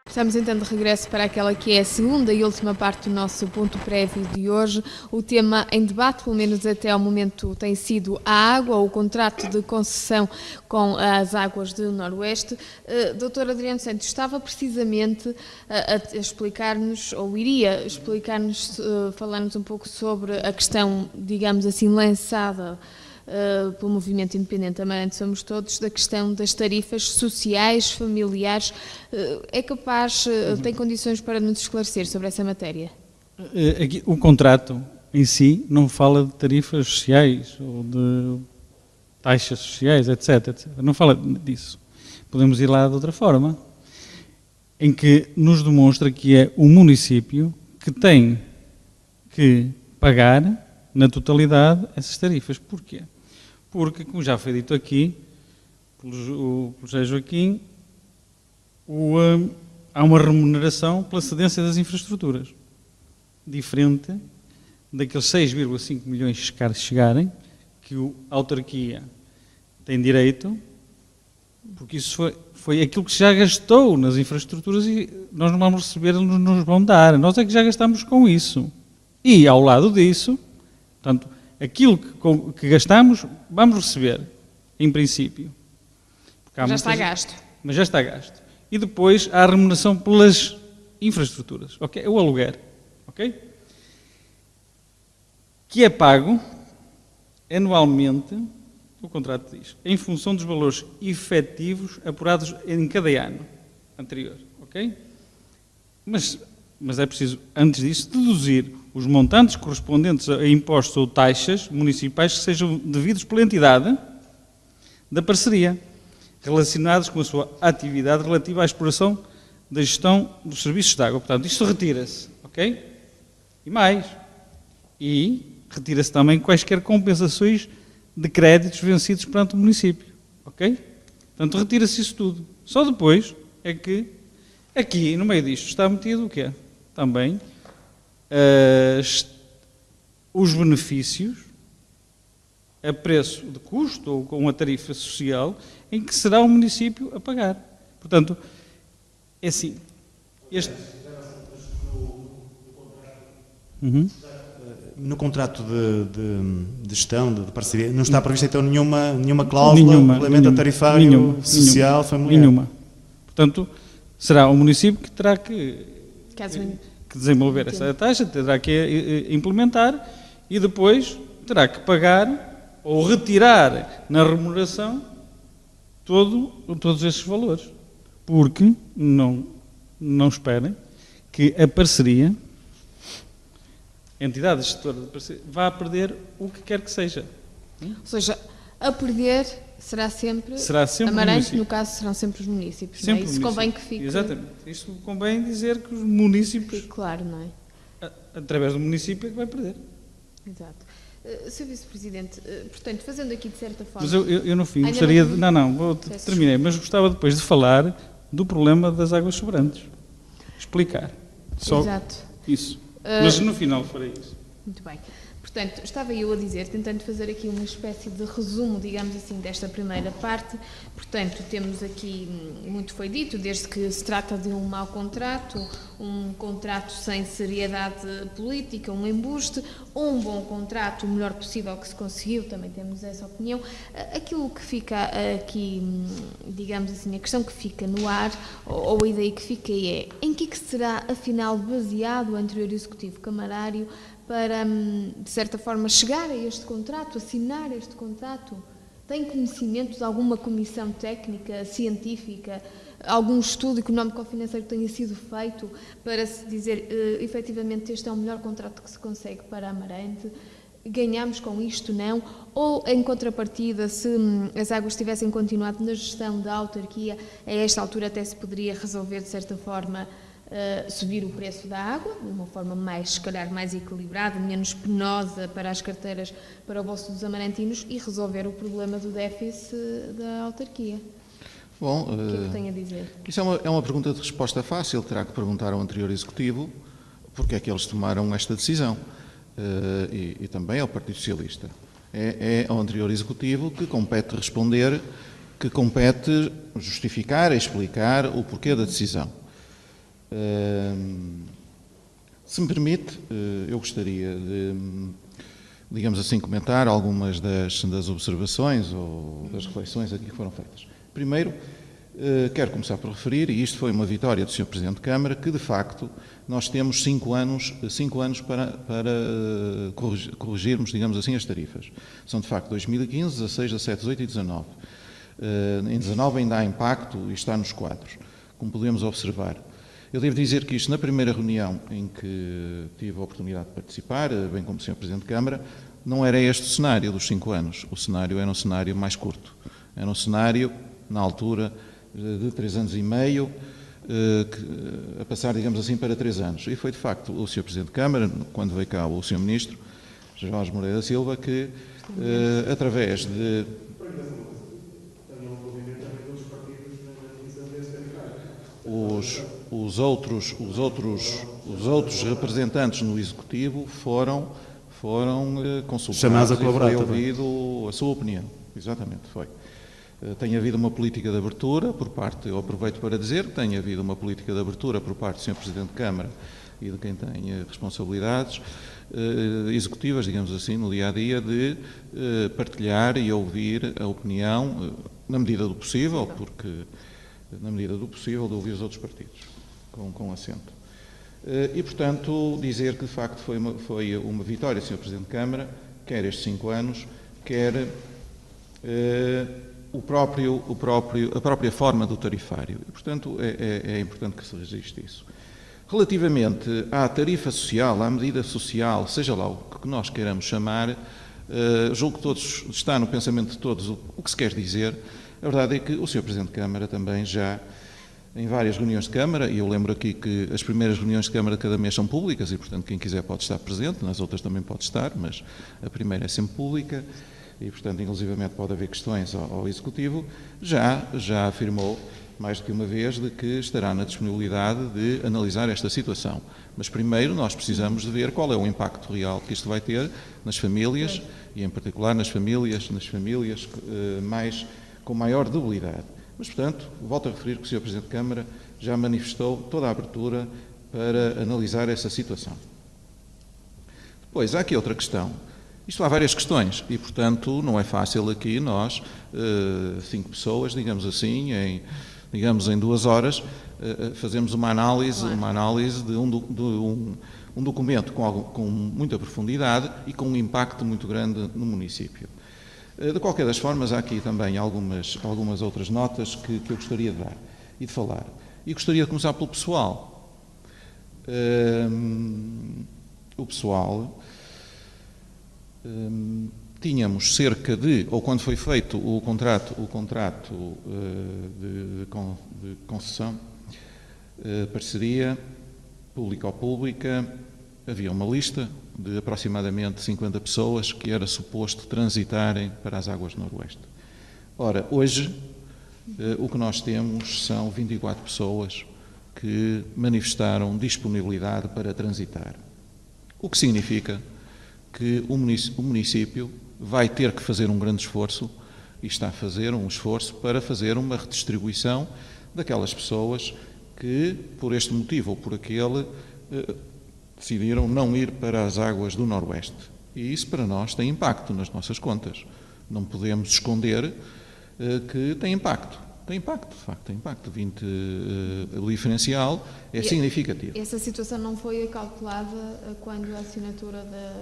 Estamos então de regresso para aquela que é a segunda e última parte do nosso ponto prévio de hoje. O tema em debate, pelo menos até ao momento, tem sido a água, ou o contrato de concessão com as águas do Noroeste. Dr. Adriano Santos estava precisamente a explicar-nos, ou iria explicar-nos, falar-nos um pouco sobre a questão, digamos assim, lançada pelo Movimento Independente Amarante Somos Todos, da questão das tarifas sociais, familiares. É capaz, tem condições para nos esclarecer sobre essa matéria? Aqui, o contrato em si não fala de tarifas sociais ou de taxas sociais, etc. Não fala disso. Podemos ir lá de outra forma, em que nos demonstra que é o município que tem que pagar na totalidade essas tarifas. Porquê? Porque, como já foi dito aqui, pelo José Joaquim, há uma remuneração pela cedência das infraestruturas, diferente daqueles 6,5 milhões que chegarem, que a autarquia tem direito, porque isso foi aquilo que já gastou nas infraestruturas e nós não vamos receber, nos vão dar. Nós é que já gastamos com isso. E, ao lado disso, portanto, aquilo que gastamos, vamos receber, em princípio. Já está gasto. Mas já está gasto. E depois há a remuneração pelas infraestruturas, ok? O aluguer, ok? Que é pago anualmente, o contrato diz, em função dos valores efetivos apurados em cada ano anterior, ok? Mas é preciso, antes disso, deduzir os montantes correspondentes a impostos ou taxas municipais que sejam devidos pela entidade da parceria, relacionados com a sua atividade relativa à exploração da gestão dos serviços de água. Portanto, isto retira-se, ok? E mais, retira-se também quaisquer compensações de créditos vencidos perante o município, ok? Portanto, retira-se isso tudo. Só depois é que, aqui, no meio disto, está metido o quê? Também os benefícios a preço de custo ou com uma tarifa social em que será o município a pagar. Portanto, é assim. No contrato de gestão, de parceria, não está prevista então nenhuma cláusula de regulamento tarifário social, familiar? Nenhuma. Portanto, será o município que terá que desenvolver essa taxa, terá que implementar e depois terá que pagar ou retirar na remuneração todos esses valores. Porque não esperem que a parceria, a entidade gestora de parceria, vá perder o que quer que seja. Ou seja, a perder será sempre Amarante, no caso serão sempre os municípios, sempre não é? Isso convém que fique... Exatamente. Isto convém dizer que os municípios... Fique claro, não é? Através do município é que vai perder. Exato. Sr. Vice-Presidente, portanto, fazendo aqui de certa forma... Mas eu no fim gostaria de... terminei, mas gostava depois de falar do problema das águas sobrantes. Explicar. Só Exato. Isso. Mas no final farei isso. Muito bem. Portanto, estava eu a dizer, tentando fazer aqui uma espécie de resumo, digamos assim, desta primeira parte. Portanto, temos aqui, muito foi dito, desde que se trata de um mau contrato, um contrato sem seriedade política, um embuste, ou um bom contrato, o melhor possível que se conseguiu, também temos essa opinião. Aquilo que fica aqui, digamos assim, a questão que fica no ar, ou a ideia que fica é, em que será, afinal, baseado o anterior Executivo Camarário para, de certa forma, chegar a este contrato, assinar este contrato? Tem conhecimento de alguma comissão técnica, científica, algum estudo económico ou financeiro que tenha sido feito para se dizer, efetivamente, este é o melhor contrato que se consegue para Amarante? Ganhamos com isto, não? Ou, em contrapartida, se as águas tivessem continuado na gestão da autarquia, a esta altura até se poderia resolver, de certa forma, subir o preço da água, de uma forma mais, se calhar, mais equilibrada, menos penosa para as carteiras, para o bolso dos amarantinos, e resolver o problema do déficit da autarquia. Bom, o que é que tem a dizer? Isso é uma pergunta de resposta fácil. Terá que perguntar ao anterior Executivo porque é que eles tomaram esta decisão, e também ao Partido Socialista. É ao anterior Executivo que compete responder, que compete justificar e explicar o porquê da decisão. Se me permite, eu gostaria de, digamos assim, comentar algumas das observações ou das reflexões aqui que foram feitas. Primeiro, quero começar por referir, e isto foi uma vitória do Sr. Presidente de Câmara, que de facto nós temos 5 anos para corrigirmos, digamos assim, as tarifas. São de facto 2015, 16, 17, 18 e 19. Em 19 ainda há impacto e está nos quadros, como podemos observar. Eu devo dizer que isto, na primeira reunião em que tive a oportunidade de participar, bem como o Sr. Presidente de Câmara, não era este o cenário dos 5 anos. O cenário era um cenário mais curto. Era um cenário, na altura, de 3 anos e meio, a passar, digamos assim, para 3 anos. E foi, de facto, o Sr. Presidente de Câmara, quando veio cá o Sr. Ministro, Jorge Moreira da Silva, que, através de... Os outros representantes no Executivo foram consultados chamados a colaborar, e foi ouvido a sua opinião. Exatamente, foi. Tem havido uma política de abertura por parte, eu aproveito para dizer que tem havido uma política de abertura por parte do Sr. Presidente de Câmara e de quem tem responsabilidades executivas, digamos assim, no dia-a-dia, de partilhar e ouvir a opinião, na medida do possível, de ouvir os outros partidos, com assento. E, portanto, dizer que, de facto, foi uma vitória, Sr. Presidente de Câmara, quer estes 5 anos, quer a própria forma do tarifário. E, portanto, é importante que se registre isso. Relativamente à tarifa social, à medida social, seja lá o que nós queiramos chamar, julgo que todos, está no pensamento de todos o que se quer dizer. A verdade é que o Sr. Presidente de Câmara também já, em várias reuniões de Câmara, e eu lembro aqui que as primeiras reuniões de Câmara de cada mês são públicas e, portanto, quem quiser pode estar presente, nas outras também pode estar, mas a primeira é sempre pública e, portanto, inclusivamente pode haver questões ao Executivo, já afirmou mais do que uma vez de que estará na disponibilidade de analisar esta situação. Mas primeiro nós precisamos de ver qual é o impacto real que isto vai ter nas famílias e, em particular, nas famílias com maior debilidade. Mas, portanto, volto a referir que o Sr. Presidente de Câmara já manifestou toda a abertura para analisar essa situação. Depois, há aqui outra questão. Isto há várias questões e, portanto, não é fácil aqui nós, 5 pessoas, digamos assim, em 2 horas, fazermos uma análise de um documento com muita profundidade e com um impacto muito grande no município. De qualquer das formas, há aqui também algumas outras notas que eu gostaria de dar e de falar. E gostaria de começar pelo pessoal. O pessoal, tínhamos cerca de, ou quando foi feito o contrato de concessão, parceria público-pública, havia uma lista de aproximadamente 50 pessoas que era suposto transitarem para as águas do Noroeste. Ora, hoje, o que nós temos são 24 pessoas que manifestaram disponibilidade para transitar. O que significa que o município vai ter que fazer um grande esforço, e está a fazer um esforço para fazer uma redistribuição daquelas pessoas que, por este motivo ou por aquele, decidiram não ir para as águas do Noroeste. E isso para nós tem impacto nas nossas contas. Não podemos esconder que tem impacto. Tem impacto, de facto, tem impacto. O diferencial é significativo. Essa situação não foi calculada quando a assinatura da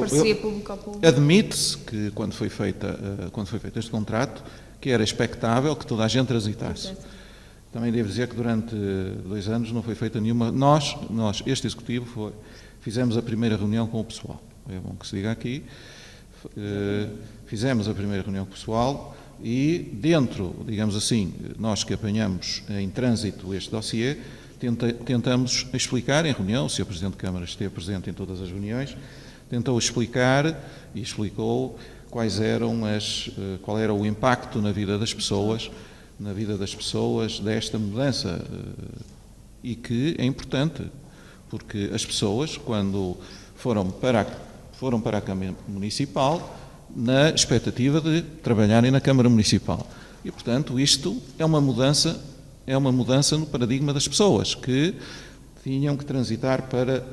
parceria público-pública? Admite-se que quando foi feito este contrato, que era expectável que toda a gente transitasse. Também devo dizer que durante 2 anos não foi feita nenhuma... Nós este Executivo, fizemos a primeira reunião com o pessoal. É bom que se diga aqui. Fizemos a primeira reunião com o pessoal e dentro, digamos assim, nós que apanhamos em trânsito este dossiê, tentamos explicar em reunião, o Sr. Presidente de Câmara esteve presente em todas as reuniões, tentou explicar e explicou qual era o impacto na vida das pessoas desta mudança e que é importante, porque as pessoas, quando foram para a Câmara Municipal, na expectativa de trabalharem na Câmara Municipal. E, portanto, isto é uma mudança é uma mudança no paradigma das pessoas que tinham que transitar para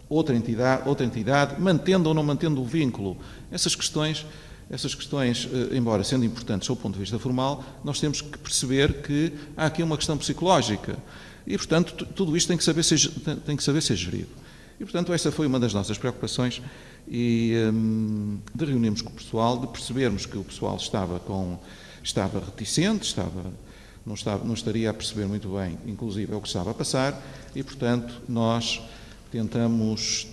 outra entidade, mantendo ou não mantendo o vínculo. Essas questões, embora sendo importantes do ponto de vista formal, nós temos que perceber que há aqui uma questão psicológica e, portanto, tudo isto tem que saber ser gerido. E, portanto, essa foi uma das nossas preocupações e de reunirmos com o pessoal, de percebermos que o pessoal estava reticente, não estaria a perceber muito bem, inclusive, o que estava a passar e, portanto, nós tentamos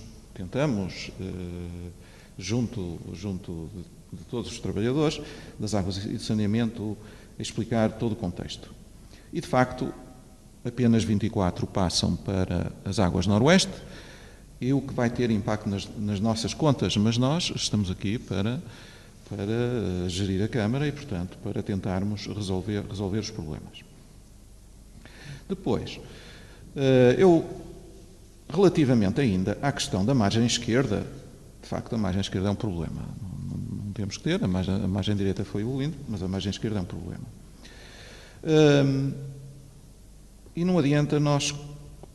junto de todos os trabalhadores das águas e do saneamento, explicar todo o contexto. E, de facto, apenas 24 passam para as águas noroeste, e o que vai ter impacto nas nossas contas, mas nós estamos aqui para gerir a Câmara e, portanto, para tentarmos resolver os problemas. Depois, relativamente ainda à questão da margem esquerda, de facto a margem esquerda é um problema. Não temos que ter, a margem direita foi evoluindo, mas a margem esquerda é um problema. E não adianta nós,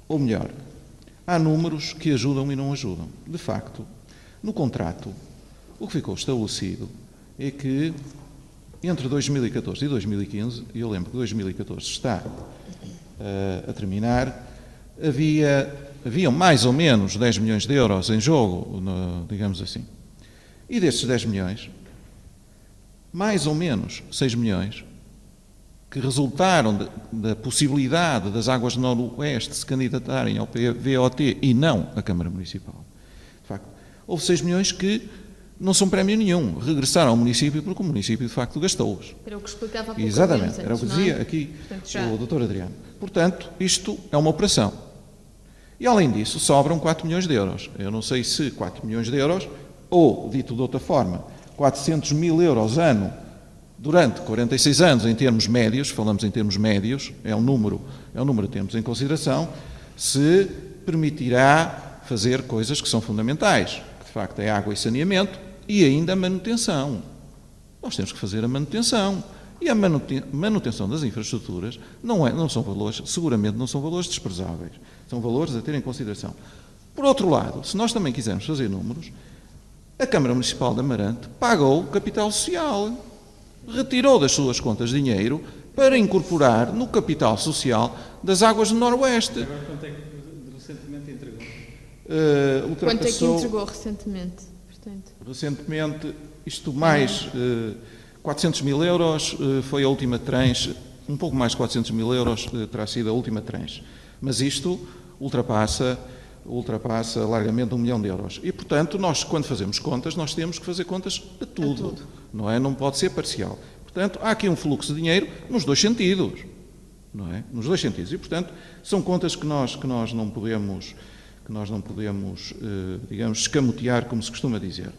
ou melhor, há números que ajudam e não ajudam. De facto, no contrato, o que ficou estabelecido é que entre 2014 e 2015, e eu lembro que 2014 está a terminar, haviam mais ou menos 10 milhões de euros em jogo, digamos assim. E desses 10 milhões, mais ou menos 6 milhões, que resultaram da possibilidade das águas do Noroeste se candidatarem ao VOT e não à Câmara Municipal. De facto, houve 6 milhões que não são prémio nenhum, regressaram ao município porque o município de facto gastou-os. Era o que explicava há pouco. Exatamente, era o que dizia aqui o Dr. Adriano. Portanto, isto é uma operação. E além disso, sobram 4 milhões de euros. Eu não sei se 4 milhões de euros, ou, dito de outra forma, 400 mil euros ano, durante 46 anos, em termos médios, falamos em termos médios, é um número a termos em consideração, se permitirá fazer coisas que são fundamentais, que de facto é água e saneamento, e ainda a manutenção. Nós temos que fazer a manutenção. E a manutenção das infraestruturas não são valores, seguramente não são valores desprezáveis, são valores a ter em consideração. Por outro lado, se nós também quisermos fazer números, a Câmara Municipal de Amarante pagou capital social, retirou das suas contas dinheiro para incorporar no capital social das águas do Noroeste. Agora quanto é que recentemente entregou? Quanto é que entregou recentemente? Portanto? Recentemente, isto mais 400 mil euros foi a última tranche, um pouco mais de 400 mil euros terá sido a última tranche. Mas isto ultrapassa largamente 1 milhão de euros. E, portanto, nós, quando fazemos contas, nós temos que fazer contas a tudo. Não é? Não pode ser parcial. Portanto, há aqui um fluxo de dinheiro nos dois sentidos. Não é? Nos dois sentidos. E, portanto, são contas que nós não podemos, digamos, escamotear, como se costuma dizer.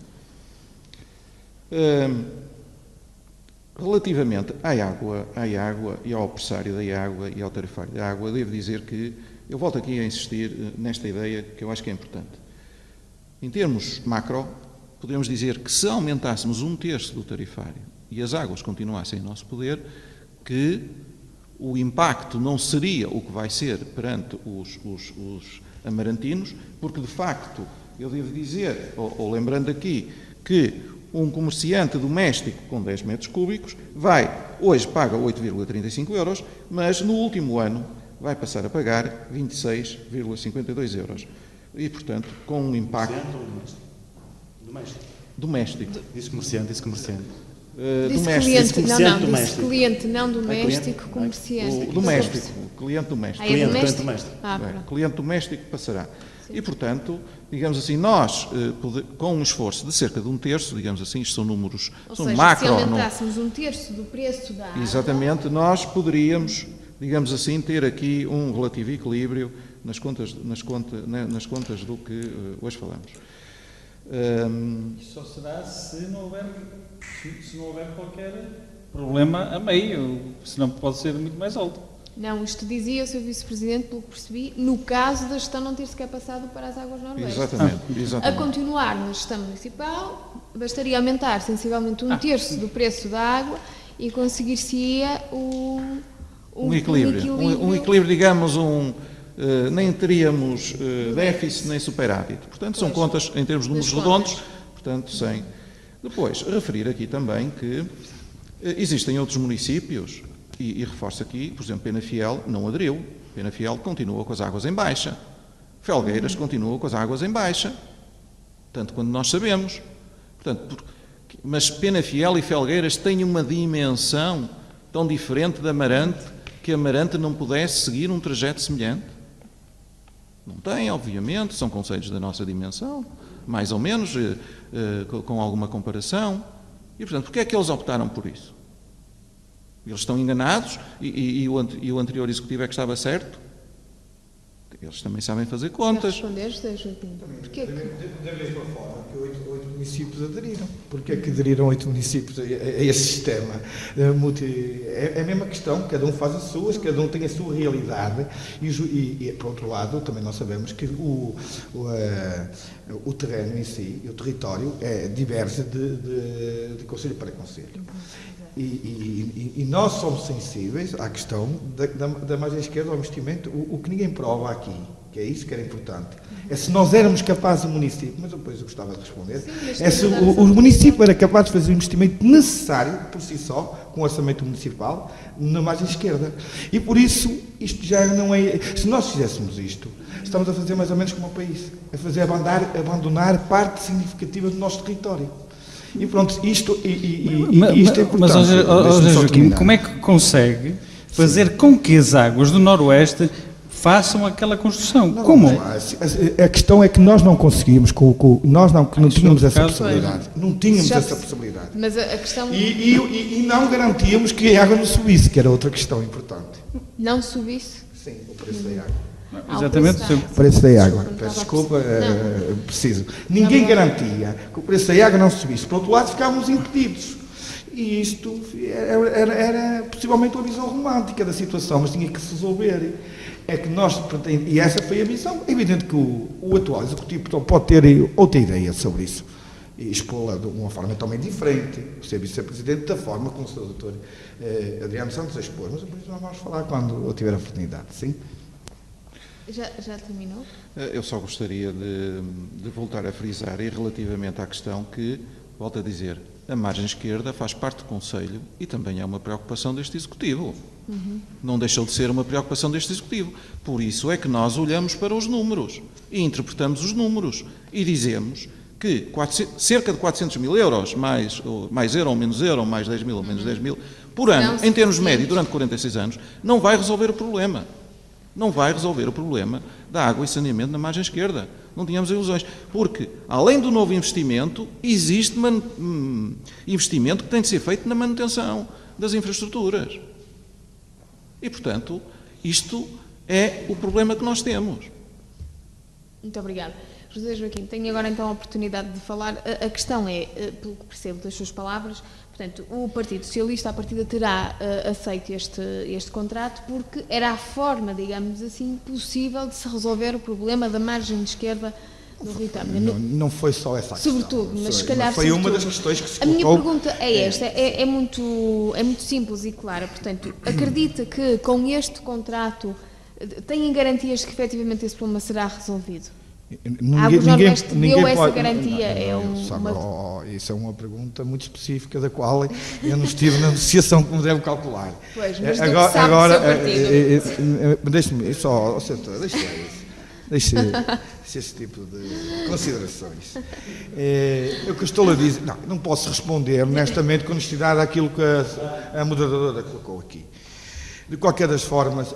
Relativamente à água e ao pressário da água e ao tarifário da água, devo dizer que eu volto aqui a insistir nesta ideia que eu acho que é importante. Em termos macro, podemos dizer que se aumentássemos 1/3 do tarifário e as águas continuassem em nosso poder, que o impacto não seria o que vai ser perante os amarantinos, porque de facto, eu devo dizer, ou lembrando aqui, que um comerciante doméstico com 10 metros cúbicos hoje paga 8,35 euros, mas no último ano vai passar a pagar 26,52 euros. E, portanto, com um impacto... Doméstico. Disse comerciante. Disse cliente, não doméstico, comerciante. Cliente doméstico. Cliente doméstico passará. Sim. E, portanto, digamos assim, nós, com um esforço de cerca de 1/3, digamos assim, isto são números, são macro... se aumentássemos 1/3 do preço da água... Exatamente, nós poderíamos, digamos assim, ter aqui um relativo equilíbrio nas contas do que hoje falamos. Isso só será se não houver qualquer problema a meio, senão pode ser muito mais alto. Não, isto dizia o Sr. Vice-Presidente, pelo que percebi, no caso da gestão não ter sequer passado para as águas noroeste. Exatamente. A continuar na gestão municipal, bastaria aumentar sensivelmente 1/3 do preço da água e conseguir-se-ia Um equilíbrio, digamos, nem teríamos déficit nem superávit. Portanto, são contas em termos de números redondos, portanto, sem. Depois, referir aqui também que existem outros municípios, e reforço aqui, por exemplo, Penafiel não aderiu. Penafiel continua com as águas em baixa. Felgueiras continua com as águas em baixa. Tanto quanto nós sabemos. Portanto, mas Penafiel e Felgueiras têm uma dimensão tão diferente de Amarante que Amarante não pudesse seguir um trajeto semelhante? Não tem, obviamente, são concelhos da nossa dimensão, mais ou menos, com alguma comparação. E, portanto, porquê é que eles optaram por isso? Eles estão enganados e o anterior executivo é que estava certo? Eles também sabem fazer contas. Responder, José Joaquim. Porquê que... Da mesma forma que 8 municípios aderiram. Porquê é que aderiram 8 municípios a esse sistema? É a mesma questão, cada um faz as suas, cada um tem a sua realidade e por outro lado, também nós sabemos que o terreno em si, o território, diverge de concelho para concelho. E nós somos sensíveis à questão da margem esquerda ao investimento. O que ninguém prova aqui, que é isso que era importante, é se nós éramos capazes, o município, mas depois eu gostava de responder, sim, é se o município era capaz de fazer o investimento necessário, por si só, com o orçamento municipal, na margem esquerda. E por isso, isto já não é... Se nós fizéssemos isto, estamos a fazer mais ou menos como o país, a fazer abandonar parte significativa do nosso território. E pronto, isto é importante. Mas, Joaquim, como é que consegue fazer com que as águas do Noroeste façam aquela construção? Não, como? A questão é que nós não conseguimos, nós não tínhamos essa possibilidade. Não tínhamos essa possibilidade. Mas a questão... E não garantíamos que a água não subisse, que era outra questão importante. Não subisse? Sim, o preço da água. Exatamente. O preço da água. Peço desculpa, preciso. Ninguém garantia que o preço da água não subisse. Por outro lado, ficávamos impedidos. E isto era possivelmente uma visão romântica da situação, mas tinha que se resolver. É que nós, e essa foi a visão. É evidente que o atual executivo pode ter outra ideia sobre isso e expô-la de uma forma também diferente, o ser vice-presidente, da forma como o Sr. Dr. Adriano Santos expôs. Mas por isso nós vamos falar quando eu tiver a oportunidade, sim? Já terminou? Eu só gostaria de voltar a frisar, e relativamente à questão que, volto a dizer, a margem esquerda faz parte do Conselho e também é uma preocupação deste Executivo. Não deixou de ser uma preocupação deste Executivo. Por isso é que nós olhamos para os números e interpretamos os números e dizemos que cerca de 400 mil euros, mais euro ou menos euro, mais 10 mil ou menos 10 mil, por ano, em termos médios, durante 46 anos, não vai resolver o problema. Não vai resolver o problema da água e saneamento na margem esquerda. Não tínhamos ilusões. Porque, além do novo investimento, existe investimento que tem de ser feito na manutenção das infraestruturas. E, portanto, isto é o problema que nós temos. Muito obrigada. José Joaquim, tenho agora então a oportunidade de falar. A questão é, pelo que percebo das suas palavras, portanto, o Partido Socialista, à partida, terá aceito este contrato porque era a forma, digamos assim, possível de se resolver o problema da margem esquerda do Rio Tâmega. Não foi só essa questão. Sobretudo, mas se calhar foi uma das questões que se colocou. A minha pergunta é esta, é muito simples e clara. Portanto, acredita que com este contrato têm garantias que efetivamente esse problema será resolvido? Ninguém deu essa garantia? Isso é uma pergunta muito específica da qual eu não estive na negociação, como deve calcular. Pois, mas agora deixe-me só, deixe esse tipo de considerações. O que eu estou a dizer, não posso responder honestamente com honestidade àquilo que a moderadora colocou aqui. De qualquer das formas,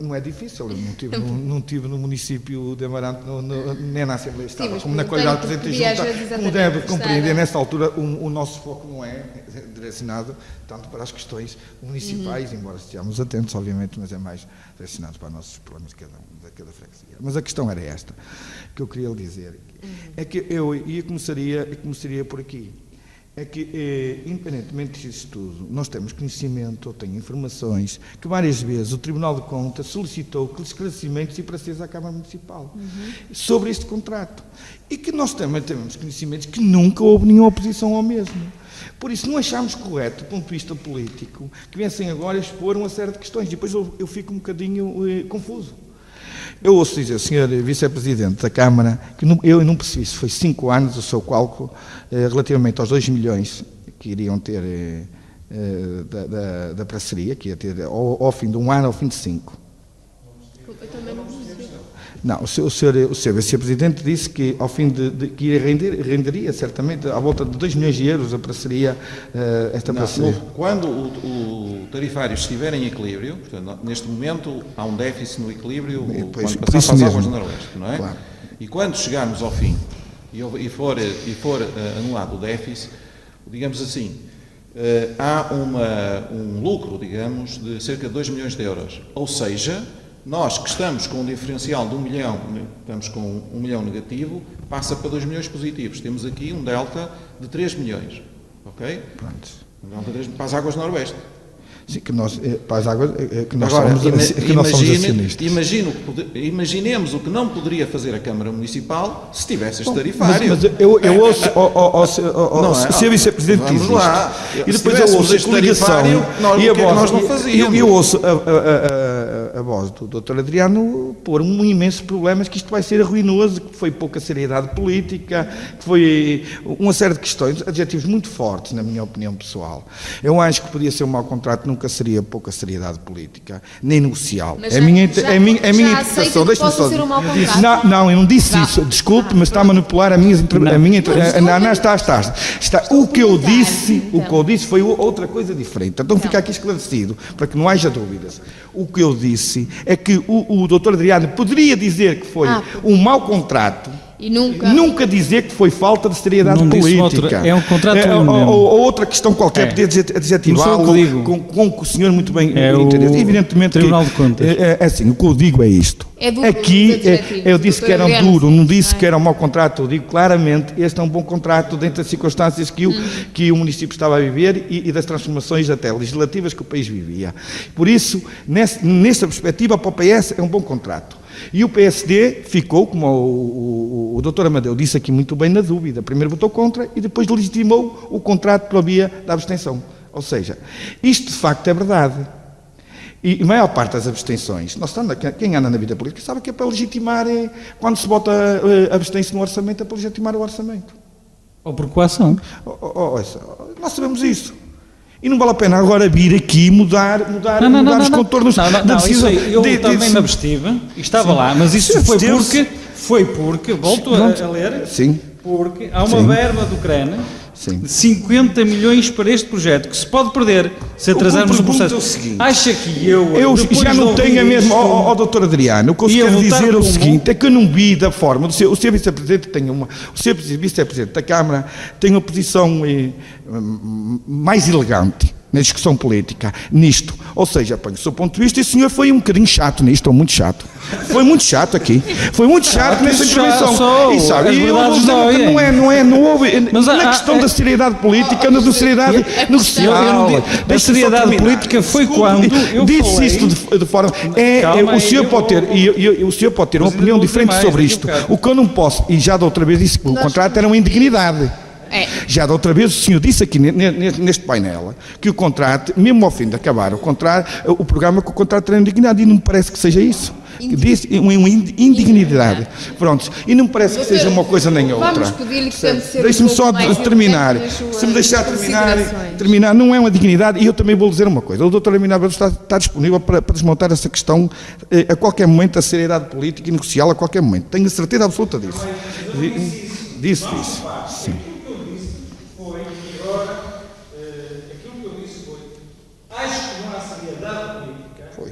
não é difícil. Eu não tive no município de Amarante, nem na Assembleia de Estado, como na qualidade de Presidente da Junta. Como deve compreender, nesta altura, o nosso foco não é direcionado tanto para as questões municipais, embora estejamos atentos, obviamente, mas é mais direcionado para os nossos problemas de cada freguesia. Mas a questão era esta, que eu queria lhe dizer. É que eu começaria por aqui. É que, independentemente disso tudo, nós temos conhecimento, ou tenho informações, que várias vezes o Tribunal de Contas solicitou esclarecimentos e pareceres à Câmara Municipal sobre este contrato. E que nós também temos conhecimentos que nunca houve nenhuma oposição ao mesmo. Por isso, não achámos correto, do ponto de vista político, que viessem agora expor uma série de questões. E depois eu fico um bocadinho confuso. Eu ouço dizer, Sr. Vice-Presidente da Câmara, que eu não percebi se foi 5 anos o seu cálculo relativamente aos 2 milhões que iriam ter da parceria, que ia ter ao fim de 1 ano, ao fim de 5. Eu também não percebi. Não, o Sr. Vice-Presidente disse que ao fim que renderia certamente à volta de 2 milhões de euros a parceria, esta parceria. Quando o tarifário estiver em equilíbrio, portanto, neste momento há um déficit no equilíbrio, Pois, quando passar para as águas do Noroeste, não é? Claro. E quando chegarmos ao fim e for anulado o déficit, digamos assim, há um lucro, digamos, de cerca de 2 milhões de euros. Ou seja, nós que estamos com um diferencial de 1 milhão, estamos com 1 milhão negativo, passa para 2 milhões positivos. Temos aqui um delta de 3 milhões. Ok? Pronto. Um delta de 3 para as águas do Noroeste. Sim, que nós, para as águas, que nós Agora, somos acionistas. Imaginemos o que não poderia fazer a Câmara Municipal se tivesse este tarifário. Mas eu ouço o Sr. Vice-Presidente diz isto. E depois eu ouço a coligação e a voz, nós não fazíamos. eu ouço a voz do Dr. Adriano pôr um imenso problema, que isto vai ser ruinoso, que foi pouca seriedade política, que foi uma série de questões, adjetivos muito fortes, na minha opinião pessoal. Eu acho que podia ser um mau contrato, nunca seria pouca seriedade política, nem negocial. Mas É a minha interpretação. Deixa-me só dizer. Não, eu não disse isso. Desculpe, mas está a manipular a minha O que eu disse foi outra coisa diferente. Então fica aqui esclarecido, para que não haja dúvidas. O que eu disse é que o Dr. Adriano poderia dizer que foi um mau contrato, e nunca dizer que foi falta de seriedade não política. É um contrato ou outra questão qualquer, podia adjetivá-lo com o senhor muito bem entendeu. Evidentemente Tribunal de Contas. Assim, o que eu digo é isto. Aqui eu disse que era duro, não disse que era um mau contrato. Eu digo claramente, este é um bom contrato dentro das circunstâncias que o município estava a viver e das transformações até legislativas que o país vivia. Por isso, nessa perspectiva, para o PS é um bom contrato. E o PSD ficou, como o Dr. Amadeu disse aqui muito bem, na dúvida. Primeiro votou contra e depois legitimou o contrato pela via da abstenção. Ou seja, isto de facto é verdade. E a maior parte das abstenções, quem anda na vida política sabe que é para legitimar, quando se bota abstém-se no orçamento, é para legitimar o orçamento. Ou por coação. Nós sabemos isso. E não vale a pena agora vir aqui mudar os contornos da decisão. Eu também me abstive, e estava lá, mas isso foi porque, volto a ler, porque há uma verba do CREN de 50 milhões para este projeto, que se pode perder se atrasarmos o processo. Acha que eu já não tenho a mesma, Dr. Adriano, o que eu quero dizer é o seguinte, é que eu não vi da forma, o Sr. Vice-Presidente o Sr. Vice-Presidente da Câmara tem uma posição mais elegante na discussão política, nisto. Ou seja, do seu ponto de vista, esse senhor foi um bocadinho chato nisto, ou muito chato. Foi muito chato aqui. Foi muito chato nessa intervenção. E sabe, não houve. Mas na questão da seriedade política, da seriedade negocial. Da seriedade política foi quando eu disse isto de forma. O senhor pode ter uma opinião diferente sobre isto. O que eu não posso, e já da outra vez disse que o contrato era uma indignidade. Já da outra vez o senhor disse aqui neste painel que o contrato, mesmo ao fim de acabar o programa, que o contrato era indignidade, e não me parece que seja isso. Disse uma indignidade. Pronto. E não me parece que seja uma coisa nem outra. Vamos pedir-lhe que tente ser Deixe-me só terminar. Se me deixar terminar, não é uma dignidade. E eu também vou dizer uma coisa. O Dr. Aminado está disponível para desmontar essa questão a qualquer momento, a seriedade política e negocial a qualquer momento. Tenho a certeza absoluta disso. Disse. Sim.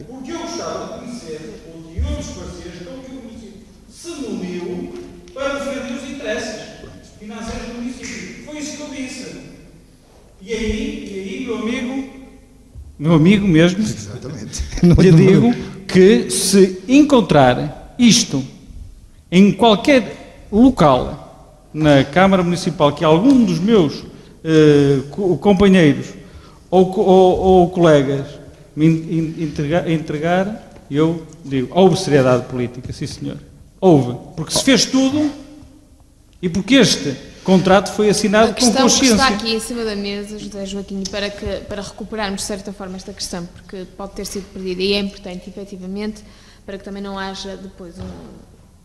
Porque eu gostava de conhecer o de outros parceiros com que o município se uniu para defender os interesses financeiros do município. Foi isso que eu disse. E aí, meu amigo mesmo, exatamente. Lhe digo que se encontrar isto em qualquer local na Câmara Municipal que algum dos meus companheiros ou colegas me entregar, eu digo, houve seriedade política, sim senhor, houve, porque se fez tudo e porque este contrato foi assinado A com questão que consciência. está aqui em cima da mesa, José Joaquim, para recuperarmos de certa forma esta questão, porque pode ter sido perdida e é importante, efetivamente, para que também não haja depois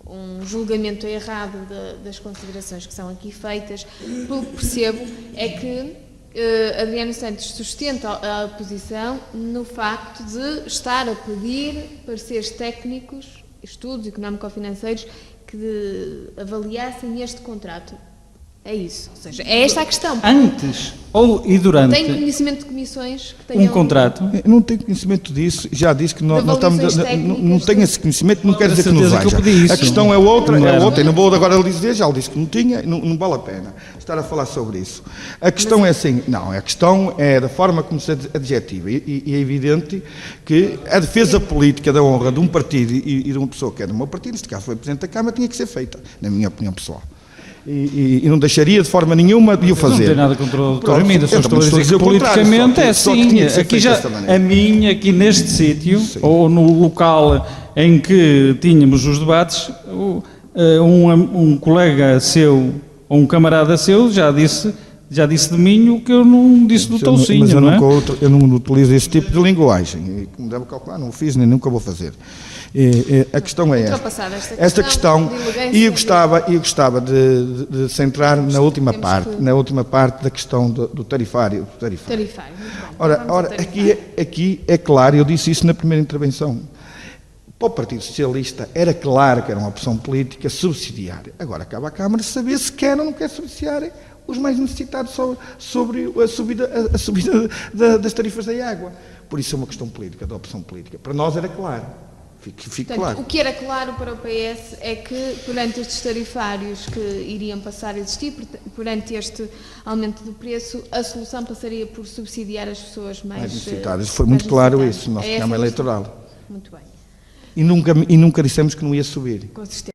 um julgamento errado das considerações que são aqui feitas. Pelo que percebo é que Adriano Santos sustenta a posição no facto de estar a pedir pareceres técnicos, estudos económico-financeiros, que avaliassem este contrato. É isso. Ou seja, é esta a questão. Antes e durante Tem conhecimento de comissões que tenham... um contrato, Eu não tenho conhecimento disso, já disse que nós estamos, não tenho esse conhecimento, não quer Com dizer que nos certeza que eu haja. pedi isso. A questão é outra, Não era. e não vou agora dizer, já o disse que não tinha, não vale a pena estar a falar sobre isso. A questão é assim, não, a questão é da forma como se adjetiva, e é evidente que a defesa política da honra de um partido e de uma pessoa que é do meu partido, neste caso foi Presidente da Câmara, tinha que ser feita, na minha opinião pessoal. E não deixaria de forma nenhuma de o fazer. não tem nada contra o Dr. Pronto, Armindo, só eu estou a também dizer que o contrário, politicamente é só que assim. tinha que ser Aqui feito já, desta maneira. a mim, aqui neste sítio, ou no local em que tínhamos os debates, um colega seu, ou um camarada seu, já disse de mim o que eu não disse do Toucinho, Mas não é? eu não utilizo esse tipo de linguagem. E como deve calcular, não o fiz nem nunca vou fazer. A questão é Ultrapassada esta questão, de elegância e eu gostava de centrar na última parte da questão do tarifário. Tarifário. Muito bem. Ora, Vamos ao tarifário. aqui é claro, eu disse isso na primeira intervenção. Para o Partido Socialista era claro que era uma opção política subsidiária. Agora cabe à Câmara saber se quer ou não quer subsidiar os mais necessitados sobre a subida das tarifas da água. Por isso é uma questão política, da opção política. Para nós era claro. Fique Portanto, claro. o que era claro para o PS é que, perante estes tarifários que iriam passar a existir, perante este aumento do preço, a solução passaria por subsidiar as pessoas mais necessitadas. Foi muito claro necessitadas. isso no nosso É essa programa a questão. eleitoral. Muito bem. E nunca dissemos que não ia subir. Com certeza.